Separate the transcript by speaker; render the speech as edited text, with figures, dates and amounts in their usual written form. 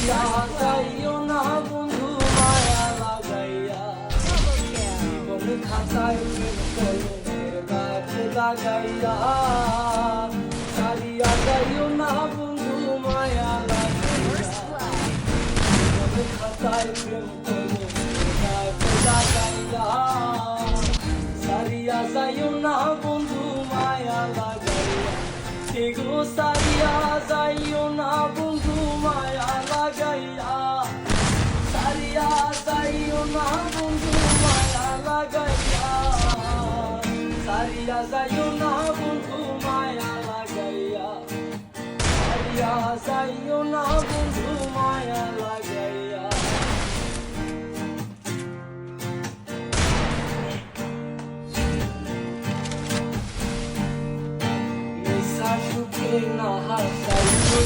Speaker 1: সারিয়া যাইও না বন্ধু মায়া লাগাইয়া, জীবন খাতায় কলমের গাছ লাগাইয়া। সারিয়া যাইও না বন্ধু মায়া লাগাইয়া, জীবন খাতায় কলমের গাছ লাগাইয়া। সারিয়া যাইও না বন্ধু মায়া লাগাইয়া, এগো সারিয়া যাইও না বন্ধু মায়া লাগাইয়া। সারিয়া যাইও না বন্ধু মায়া লাগাইয়া, সারিয়া যাইও না বন্ধু মায়া লাগাইয়া। সারিয়া যাইও না বন্ধু মায়া লাগাইয়া। সুখে না হাসাইও